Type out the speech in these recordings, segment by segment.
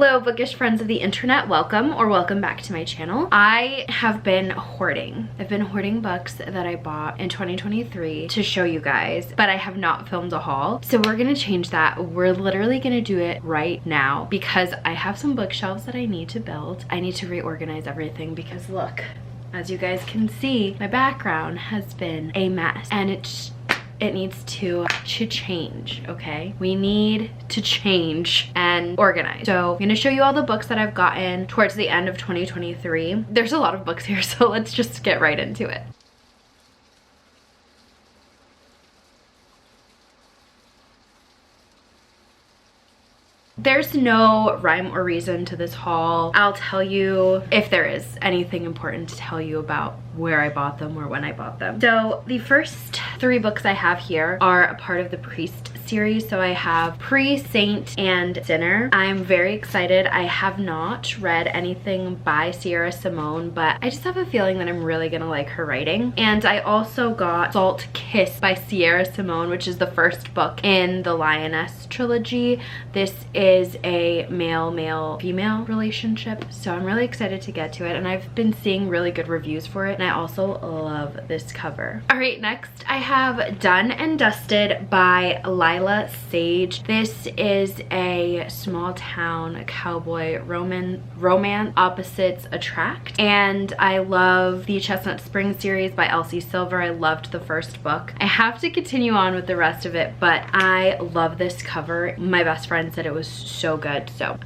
Hello bookish friends of the internet, welcome or welcome back to my channel. I have been hoarding. I've been hoarding books that I bought in 2023 to show you guys, but I have not filmed a haul. So we're gonna change that. We're literally gonna do it right now because I have some bookshelves that I need to build. I need to reorganize everything because look, as you guys can see, my background has been a mess and it needs to change, okay? We need to change and organize. So I'm gonna show you all the books that I've gotten towards the end of 2023. There's a lot of books here, so let's just get right into it. There's no rhyme or reason to this haul. I'll tell you if there is anything important to tell you about where I bought them or when I bought them. So the first three books I have here are a part of the Priest series. So I have Priest, Saint, and Sinner. I'm very excited. I have not read anything by Sierra Simone, but I just have a feeling that I'm really gonna like her writing. And I also got Salt Kiss by Sierra Simone, which is the first book in the Lioness trilogy. This is a male-female relationship, so I'm really excited to get to it, and I've been seeing really good reviews for it, and I also love this cover. All right, next I have Done and Dusted by Lila Sage. This is a small town cowboy romance, opposites attract, and I love the Chestnut Spring series by Elsie Silver. I loved the first book. I have to continue on with the rest of it, but I love this cover. My best friend said it was so good, so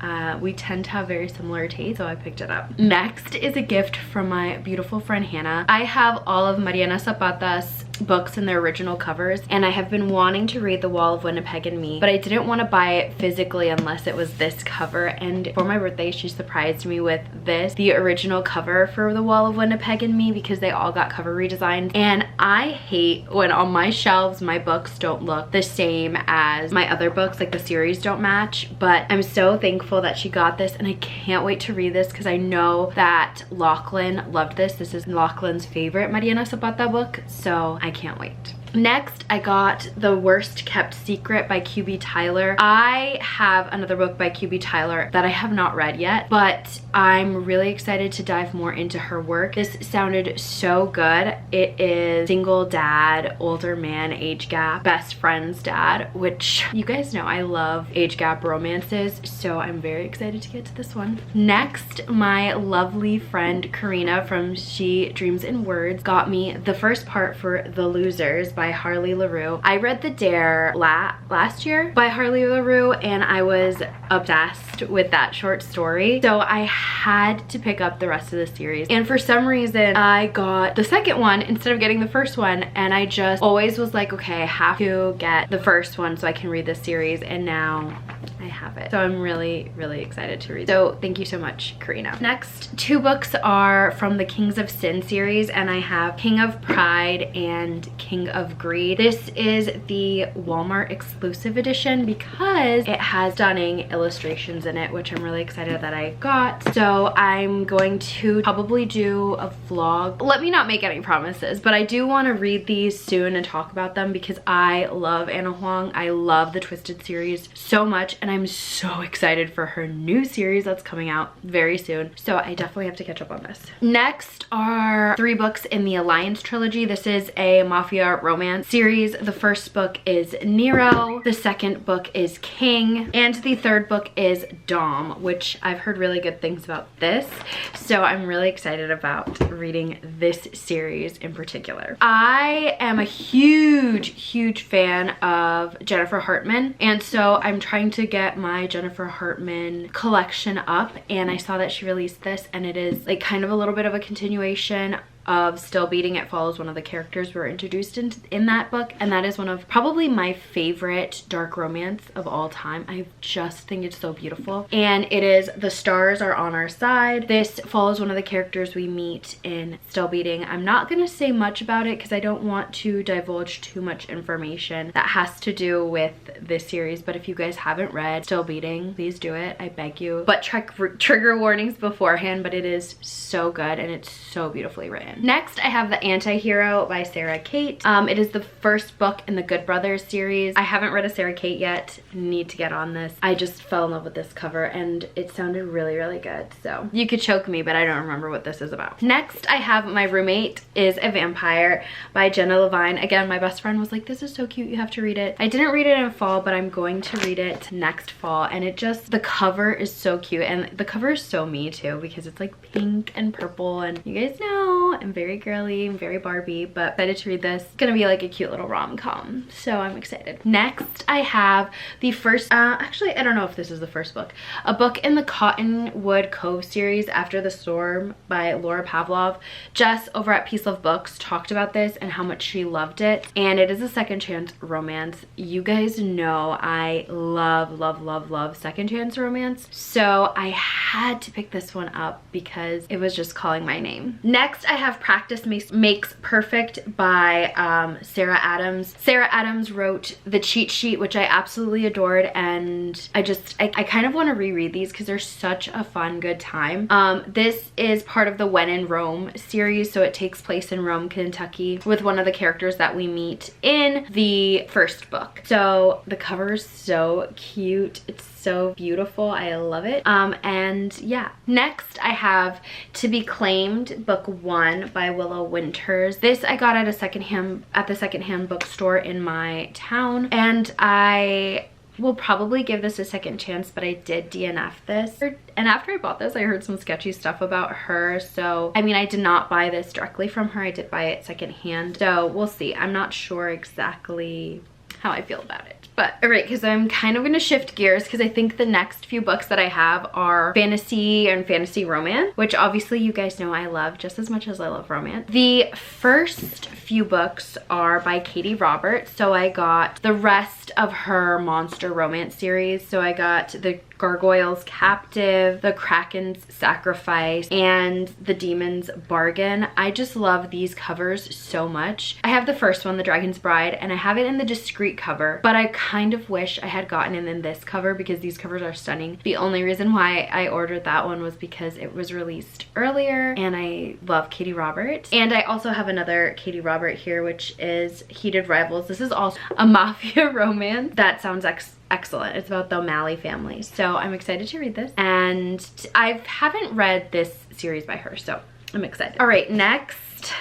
we tend to have very similar tastes, so I picked it up. Next is a gift from my beautiful friend Hannah. I have all of Mariana Zapata's books in their original covers, and I have been wanting to read The Wall of Winnipeg and Me, but I didn't want to buy it physically unless it was this cover, and for my birthday she surprised me with this, the original cover for The Wall of Winnipeg and Me, because they all got cover redesigns, and I hate when on my shelves my books don't look the same as my other books, like the series don't match. But I'm so thankful that she got this, and I can't wait to read this because I know that Lachlan loved this. This is Lachlan's favorite Mariana Zapata book, so I can't wait. Next, I got The Worst Kept Secret by QB Tyler. I have another book by QB Tyler that I have not read yet, but I'm really excited to dive more into her work. This sounded so good. It is single dad, older man, age gap, best friend's dad, which you guys know I love age gap romances, so I'm very excited to get to this one. Next, my lovely friend Karina from She Dreams in Words got me the first part for The Losers by Harley LaRue. I read The Dare last year by Harley LaRue, and I was obsessed with that short story, so I had to pick up the rest of the series. And for some reason I got the second one instead of getting the first one, and I just always was like, okay, I have to get the first one so I can read this series, and now I have it. So I'm really excited to read. So thank you so much, Karina. Next, two books are from the Kings of Sin series, and I have King of Pride and King of Greed. This is the Walmart exclusive edition because it has stunning illustrations in it, which I'm really excited that I got. So I'm going to probably do a vlog. Let me not make any promises, but I do want to read these soon and talk about them because I love Anna Huang. I love the Twisted series so much, and I'm so excited for her new series that's coming out very soon. So I definitely have to catch up on this. Next are three books in the Alliance trilogy. This is a mafia romance series. The first book is Nero, the second book is King, and the third book is Dom, which I've heard really good things about this. So I'm really excited about reading this series in particular. I am a huge fan of Jennifer Hartman, and so I'm trying to get my Jennifer Hartman collection up, and I saw that she released this, and it is like kind of a little bit of a continuation of Still Beating. It follows one of the characters we were introduced in that book, and that is one of probably my favorite dark romance of all time. I just think it's so beautiful, and it is The Stars Are on Our Side. This follows one of the characters we meet in Still Beating. I'm not gonna say much about it because I don't want to divulge too much information that has to do with this series, but if you guys haven't read Still Beating, please do it, I beg you. But trigger warnings beforehand, but it is so good and it's so beautifully written. fun. Next, I have The Anti-Hero by Sarah Kate. It is the first book in the Good Brothers series. I haven't read a Sarah Kate yet. Need to get on this. I just fell in love with this cover and it sounded really, really good. So you could choke me, but I don't remember what this is about. Next, I have My Roommate is a Vampire by Jenna Levine. Again, my best friend was like, this is so cute, you have to read it. I didn't read it in fall, but I'm going to read it next fall. And it just, the cover is so cute. And the cover is so me too, because it's like pink and purple. And you guys know, I'm very girly, I'm very Barbie, but excited to read this. It's gonna be like a cute little rom-com. So I'm excited. Next, I have the first, actually, I don't know if this is the first book. A book in the Cottonwood Cove series, After the Storm by Laura Pavlov. Jess over at Peace Love Books talked about this and how much she loved it. And it is a second chance romance. You guys know I love, love, love, love second chance romance. So I had to pick this one up because it was just calling my name. Next, I have Practice Makes Perfect by Sarah Adams. Sarah Adams wrote The Cheat Sheet, which I absolutely adored, and I kind of want to reread these because they're such a fun, good time. This is part of the When in Rome series, so it takes place in Rome, Kentucky, with one of the characters that we meet in the first book. So the cover is so cute. It's so beautiful. I love it. And yeah. Next, I have To Be Claimed, book 1 by Willow Winters. This I got at the secondhand bookstore in my town, and I will probably give this a second chance, but I did DNF this. And after I bought this, I heard some sketchy stuff about her. So, I mean, I did not buy this directly from her. I did buy it secondhand. So we'll see. I'm not sure exactly how I feel about it. But all right, because I'm kind of going to shift gears because I think the next few books that I have are fantasy and fantasy romance, which obviously you guys know I love just as much as I love romance. The first few books are by Katie Roberts. So I got the rest of her monster romance series. So I got the Gargoyle's Captive, The Kraken's Sacrifice, and The Demon's Bargain. I just love these covers so much. I have the first one, The Dragon's Bride, and I have it in the discreet cover, but I kind of wish I had gotten it in this cover because these covers are stunning. The only reason why I ordered that one was because it was released earlier, and I love Katie Roberts. And I also have another Katie Robert here, which is Heated Rivals. This is also a mafia romance. That sounds excellent. It's about the O'Malley family. So I'm excited to read this. And I haven't read this series by her, so I'm excited. All right, next.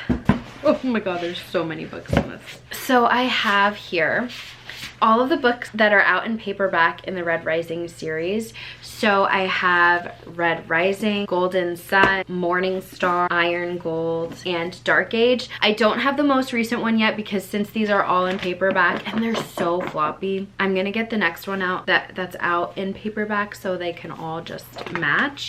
Oh my God, there's so many books in this. So I have here all of the books that are out in paperback in the Red Rising series. So I have Red Rising, Golden Sun, Morning Star, Iron Gold, and Dark Age. I don't have the most recent one yet because since these are all in paperback and they're so floppy, I'm gonna get the next one out that's out in paperback so they can all just match.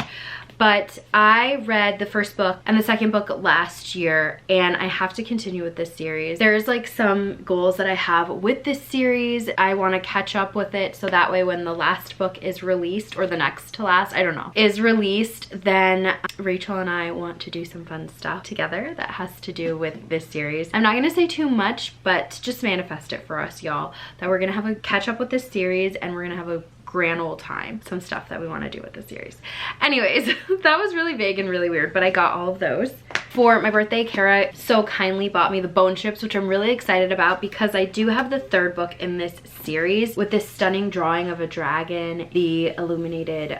But I read the first book and the second book last year, and I have to continue with this series. There's like some goals that I have with this series. I want to catch up with it so that way when the last book is released, or the next to last, I don't know, is released, then Rachel and I want to do some fun stuff together that has to do with this series. I'm not going to say too much, but just manifest it for us, y'all, that we're going to have a catch up with this series and we're going to have a grand old time. Some stuff that we want to do with the series. Anyways, that was really vague and really weird, but I got all of those. For my birthday, Kara so kindly bought me the Bone Ships, which I'm really excited about because I do have the third book in this series with this stunning drawing of a dragon, the illuminated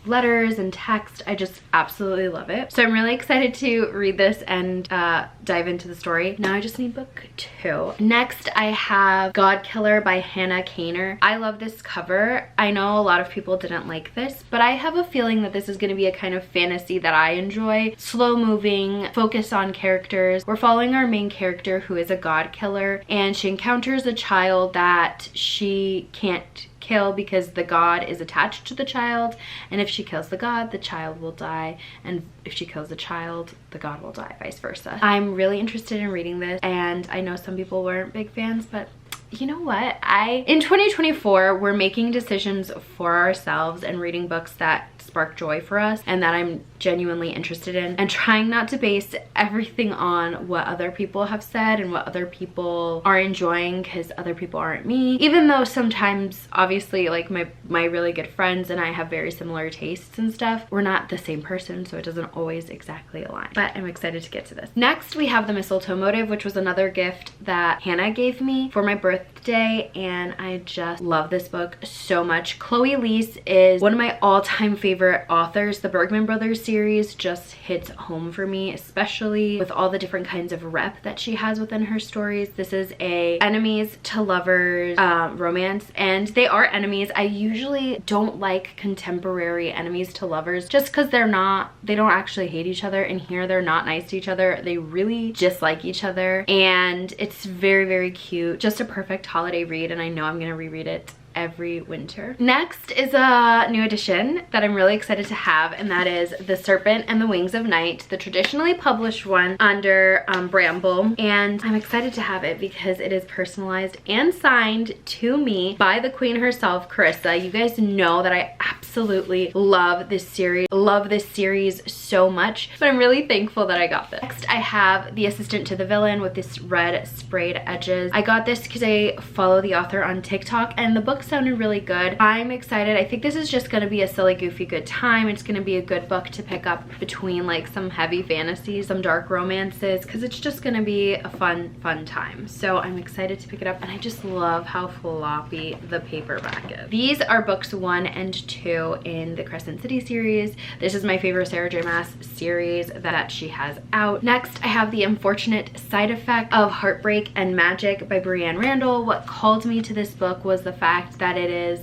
letters and text. I just absolutely love it. So I'm really excited to read this and dive into the story. Now I just need book 2. Next, I have God Killer by Hannah Kaner. I love this cover. I know a lot of people didn't like this, but I have a feeling that this is going to be a kind of fantasy that I enjoy. Slow moving, focus on characters. We're following our main character who is a god killer, and she encounters a child that she can't kill because the god is attached to the child, and if she kills the god, the child will die, and if she kills the child, the god will die, vice versa. I'm really interested in reading this, and I know some people weren't big fans, but you know what? In 2024, we're making decisions for ourselves and reading books that spark joy for us and that I'm genuinely interested in, and trying not to base everything on what other people have said and what other people are enjoying, because other people aren't me. Even though sometimes, obviously, like my really good friends and I have very similar tastes and stuff, we're not the same person, so it doesn't always exactly align. But I'm excited to get to this. Next, we have The Mistletoe Motive, which was another gift that Hannah gave me for my birthday, and I just love this book so much. Chloe Leese is one of my all-time favorite authors. The Bergman Brothers series just hits home for me, especially with all the different kinds of rep that she has within her stories. This is a enemies to lovers romance, and they are enemies. I usually don't like contemporary enemies to lovers just because they don't actually hate each other, and here they're not nice to each other. They really dislike each other, and it's very, very cute. Just a perfect holiday read, and I know I'm gonna reread it every winter. Next is a new edition that I'm really excited to have, and that is The Serpent and the Wings of Night, the traditionally published one under Bramble, and I'm excited to have it because it is personalized and signed to me by the queen herself, Carissa. You guys know that I absolutely love this series so much, but I'm really thankful that I got this. Next, I have The Assistant to the Villain with this red sprayed edges. I got this because I follow the author on TikTok, and the book sounded really good. I'm excited. I think this is just gonna be a silly, goofy, good time. It's gonna be a good book to pick up between like some heavy fantasies, some dark romances, because it's just gonna be a fun time. So I'm excited to pick it up, and I just love how floppy the paperback is. These are books 1 and 2 in the Crescent City series. This is my favorite Sarah J Maas series that she has out. Next, I have The Unfortunate Side Effect of Heartbreak and Magic by Brianne Randall. What called me to this book was the fact that it is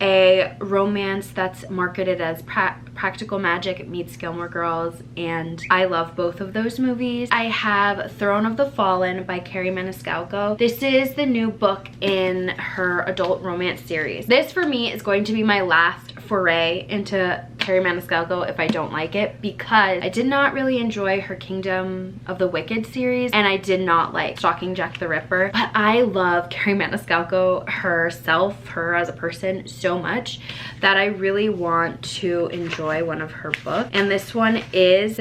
a romance that's marketed as Practical Magic meets Gilmore Girls, and I love both of those movies. I have Throne of the Fallen by Carrie Maniscalco. This is the new book in her adult romance series. This for me is going to be my last foray into Carrie Maniscalco if I don't like it, because I did not really enjoy her Kingdom of the Wicked series, and I did not like Stalking Jack the Ripper, but I love Carrie Maniscalco herself, her as a person, so much that I really want to enjoy one of her books. And this one is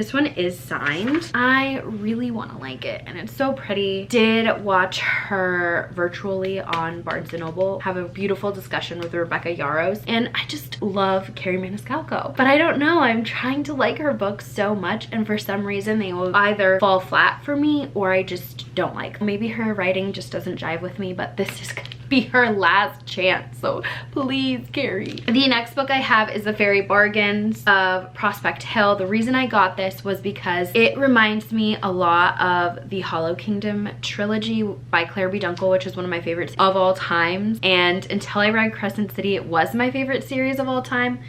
signed. I really want to like it, and it's so pretty. Did watch her virtually on Barnes & Noble, have a beautiful discussion with Rebecca Yarros, and I just love Carrie Maniscalco. But I don't know, I'm trying to like her books so much, and for some reason they will either fall flat for me or I just don't like. Maybe her writing just doesn't jive with me, but this is gonna be her last chance, so please, Carrie. The next book I have is The Fairy Bargains of Prospect Hill. The reason I got this was because it reminds me a lot of the Hollow Kingdom trilogy by Claire B. Dunkel, which is one of my favorites of all time, and until I read Crescent City, it was my favorite series of all time.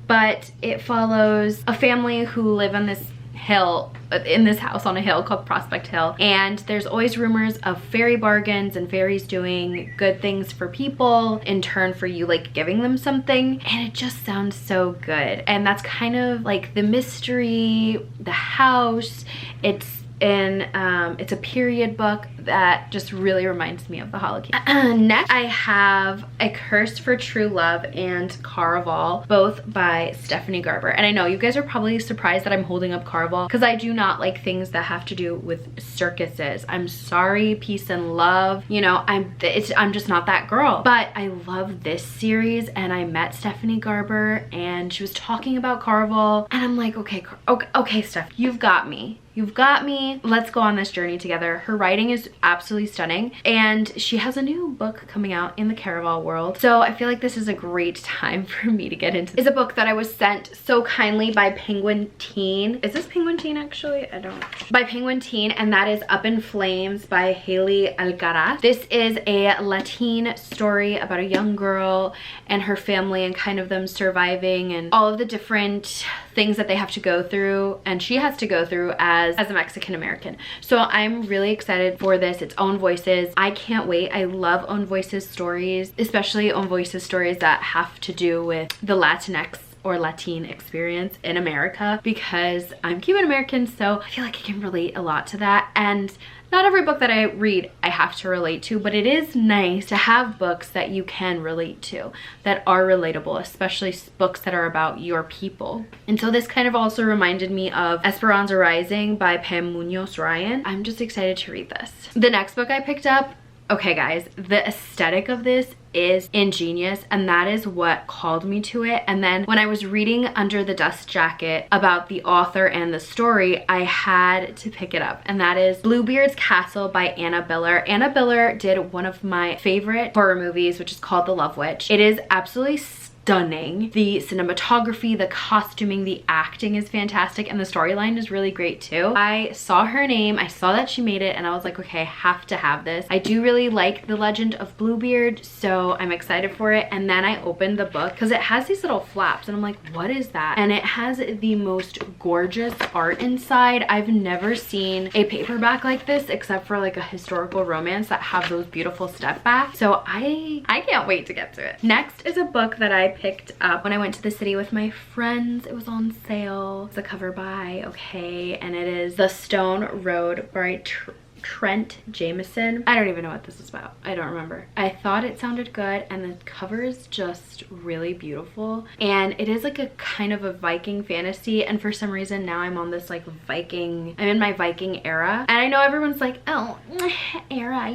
But it follows a family who live on this hill, in this house on a hill called Prospect Hill, and there's always rumors of fairy bargains and fairies doing good things for people in turn for you like giving them something, and it just sounds so good. And that's kind of like the mystery, the house. It's a period book that just really reminds me of the Hollow Kingdom. Next, I have A Curse for True Love and Caraval, both by Stephanie Garber. And I know you guys are probably surprised that I'm holding up Caraval, because I do not like things that have to do with circuses. I'm sorry, peace and love. You know, I'm just not that girl. But I love this series, and I met Stephanie Garber, and she was talking about Caraval, and I'm like, okay, Steph, you've got me. You've got me. Let's go on this journey together. Her writing is absolutely stunning, and she has a new book coming out in the Caraval world. So I feel like this is a great time for me to get into. It's a book that I was sent so kindly by Penguin Teen. Is this Penguin Teen actually? I don't know. By Penguin Teen, and that is Up in Flames by Haley Alcaraz. This is a Latin story about a young girl and her family and kind of them surviving and all of the different things that they have to go through, and she has to go through as a Mexican American. So I'm really excited for this. It's Own Voices. I can't wait. I love Own Voices stories, especially Own Voices stories that have to do with the Latinx or Latin experience in America, because I'm Cuban American, so I feel like I can relate a lot to that. And not every book that I read I have to relate to, but it is nice to have books that you can relate to, that are relatable, especially books that are about your people. And so this kind of also reminded me of Esperanza Rising by Pam Munoz Ryan. I'm just excited to read this. The next book I picked up, okay guys, the aesthetic of this is ingenious, and that is what called me to it. And then when I was reading Under the Dust Jacket about the author and the story, I had to pick it up, and that is Bluebeard's Castle by Anna Biller. Anna Biller did one of my favorite horror movies, which is called The Love Witch. It is absolutely stunning. The cinematography, the costuming, the acting is fantastic, and the storyline is really great too. I saw her name, I saw that she made it, and I was like, okay, I have to have this. I do really like the legend of Bluebeard, so I'm excited for it. And then I opened the book because it has these little flaps, and I'm like, what is that? And it has the most gorgeous art inside. I've never seen a paperback like this except for like a historical romance that have those beautiful step backs. So I can't wait to get to it. Next is a book that I picked up when I went to the city with my friends. It was on sale. It's a cover by Okay, and it is The Stone Road by Trent Jameson. I don't even know what this is about. I don't remember. I thought it sounded good, and the cover is just really beautiful, and it is like a kind of a Viking fantasy, and for some reason now I'm on this like Viking, I'm in my Viking era, and I know everyone's like, oh, era,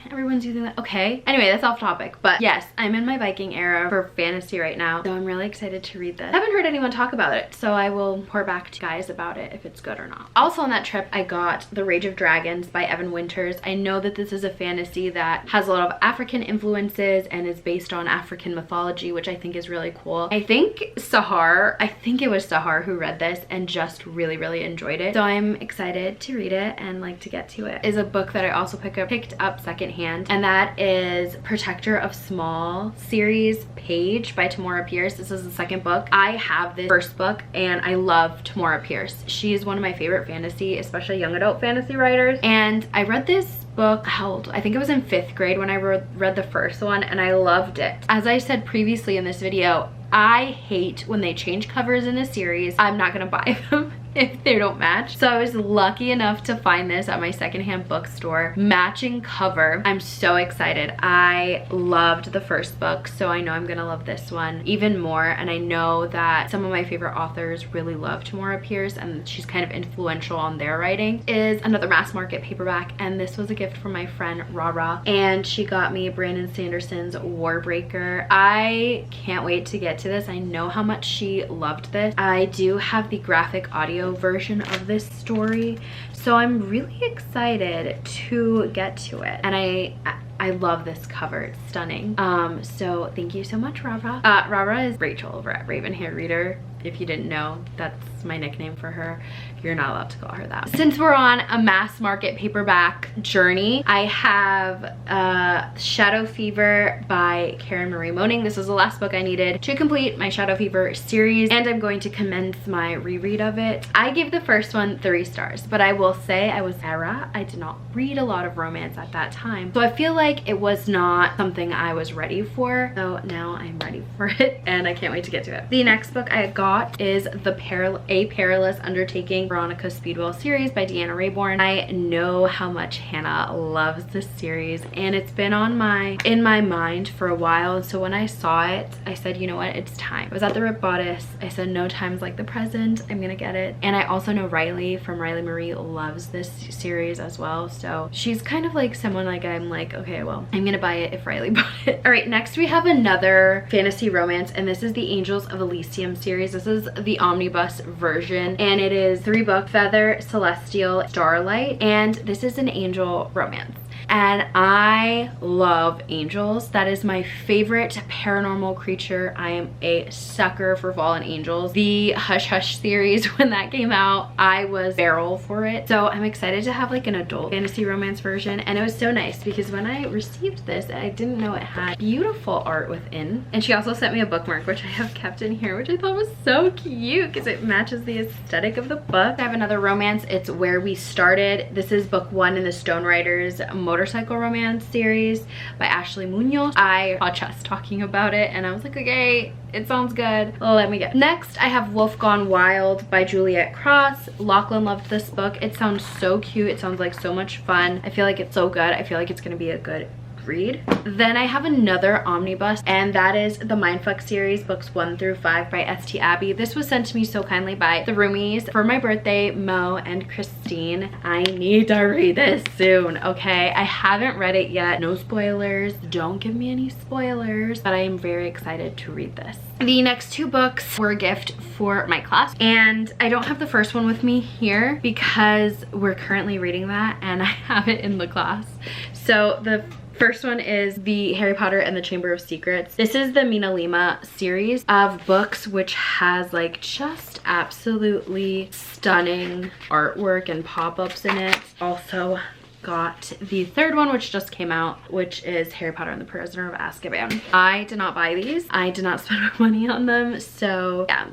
everyone's using that. Okay, anyway, that's off topic, but yes, I'm in my Viking era for fantasy right now, so I'm really excited to read this. I haven't heard anyone talk about it, so I will pour back to you guys about it if it's good or not. Also on that trip, I got The Rage of Dragons by Evan Winters. I know that this is a fantasy that has a lot of African influences and is based on African mythology, which I think is really cool. I think it was Sahar who read this and just really enjoyed it. So I'm excited to read it and like to get to it. Is a book that I also picked up secondhand, and that is Protector of Small series Page by Tamora Pierce. This is the second book. I have this first book and I love Tamora Pierce. She's one of my favorite fantasy, especially young adult fantasy writers, and I read this book, how old? I think it was in 5th grade when I read the first one, and I loved it. As I said previously in this video, I hate when they change covers in a series. I'm not gonna buy them if they don't match. So I was lucky enough to find this at my secondhand bookstore. Matching cover. I'm so excited. I loved the first book, so I know I'm gonna love this one even more. And I know that some of my favorite authors really love Tamora Pierce, and she's kind of influential on their writing. Is another mass market paperback, and this was a gift from my friend Rara, and she got me Brandon Sanderson's Warbreaker. I can't wait to get to this. I know how much she loved this. I do have the graphic audio version of this story, so I'm really excited to get to it, and I love this cover. It's stunning. So thank you so much, Rara. Rara is Rachel over at Raven Hair Reader. If you didn't know, that's my nickname for her. You're not allowed to call her that. Since we're on a mass market paperback journey, I have Shadow Fever by Karen Marie Moning. This was the last book I needed to complete my Shadow Fever series, and I'm going to commence my reread of it. I gave the first one 3 stars, but I will say I did not read a lot of romance at that time, so I feel like it was not something I was ready for. So now I'm ready for it, and I can't wait to get to it. The next book I got is A Perilous Undertaking, Veronica Speedwell series by Deanna Raybourn. I know how much Hannah loves this series, and it's been in my mind for a while. So when I saw it, I said, you know what, it's time. I was at the Rip Bodice. I said, no time's like the present. I'm gonna get it. And I also know Riley from Riley Marie loves this series as well. So she's kind of like someone like I'm like, okay, well, I'm gonna buy it if Riley bought it. All right, next we have another fantasy romance, and this is the Angels of Elysium series. This is the omnibus version, and it is 3 books: Feather, Celestial, Starlight, and this is an angel romance. And I love angels. That is my favorite paranormal creature. I am a sucker for fallen angels. The Hush Hush series, when that came out, I was feral for it. So I'm excited to have like an adult fantasy romance version. And it was so nice because when I received this, I didn't know it had beautiful art within. And she also sent me a bookmark, which I have kept in here, which I thought was so cute because it matches the aesthetic of the book. I have another romance. It's Where We Started. This is book 1 in the Stone Riders motorcycle romance series by Ashley Munoz. I saw Chess talking about it and I was like, okay, it sounds good. Let me get. Next, I have Wolf Gone Wild by Juliet Cross. Lachlan loved this book. It sounds so cute. It sounds like so much fun. I feel like it's so good. I feel like it's gonna be a good read. Then I have another omnibus, and that is the Mindfuck series, books 1 through 5 by St. Abbey. This was sent to me so kindly by the roomies for my birthday, Mo and Christine. I need to read this soon, okay? I haven't read it yet. No spoilers. Don't give me any spoilers, but I am very excited to read this. The next 2 books were a gift for my class, and I don't have the first one with me here because we're currently reading that and I have it in the class. So the first one is the Harry Potter and the Chamber of Secrets. This is the Mina Lima series of books, which has like just absolutely stunning artwork and pop-ups in it. Also got the third one, which just came out, which is Harry Potter and the Prisoner of Azkaban. I did not buy these. I did not spend my money on them. So yeah,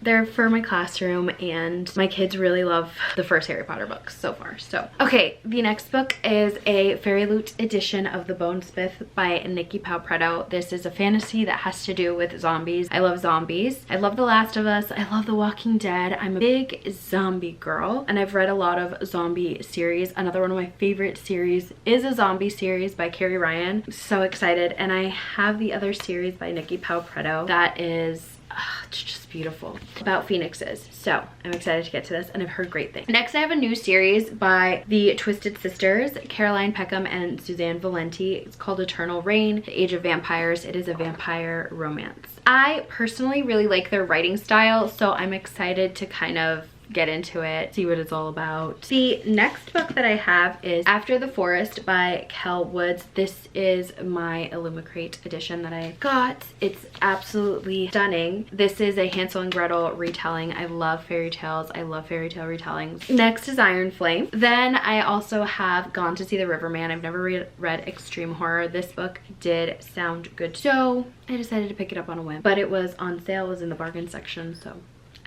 they're for my classroom, and my kids really love the first Harry Potter books so far. So okay, the next book is a Fairy Loot edition of The Bone Smith by Nikki Palpretto. This is a fantasy that has to do with zombies. I love zombies. I love The Last of Us. I love The Walking Dead. I'm a big zombie girl, and I've read a lot of zombie series. Another one of my favorite series is a zombie series by Carrie Ryan. I'm so excited. And I have the other series by Nikki Palpretto that is it's just beautiful, about phoenixes. So I'm excited to get to this, and I've heard great things. Next, I have a new series by the Twisted Sisters, Caroline Peckham and Suzanne Valenti. It's called Eternal Reign, The Age of Vampires. It is a vampire romance. I personally really like their writing style, so I'm excited to kind of get into it, see what it's all about. The next book that I have is After the Forest by Kel Woods. This is my Illumicrate edition that I got. It's absolutely stunning. This is a Hansel and Gretel retelling. I love fairy tales. I love fairy tale retellings. Next is Iron Flame. Then I also have Gone to See the Riverman. I've never read extreme horror. This book did sound good, so I decided to pick it up on a whim. But it was on sale, it was in the bargain section, so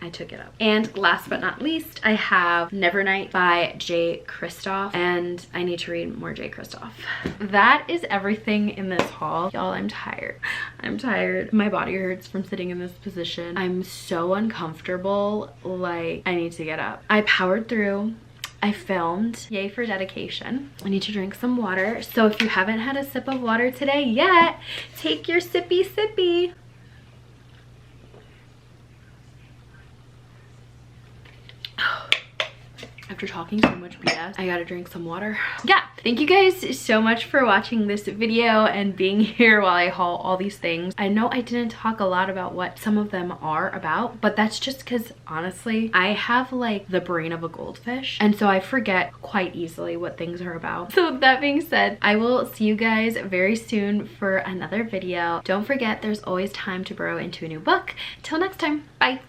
I took it up. And last but not least, I have Nevernight by Jay Kristoff, and I need to read more Jay Kristoff. That is everything in this haul. Y'all, I'm tired. I'm tired. My body hurts from sitting in this position. I'm so uncomfortable, like I need to get up. I powered through. I filmed. Yay for dedication. I need to drink some water. So if you haven't had a sip of water today yet, take your sippy sippy. After talking so much BS, I gotta drink some water. Yeah, thank you guys so much for watching this video and being here while I haul all these things. I know I didn't talk a lot about what some of them are about, but that's just because honestly, I have like the brain of a goldfish, and so I forget quite easily what things are about. So that being said, I will see you guys very soon for another video. Don't forget, there's always time to burrow into a new book. Till next time, bye.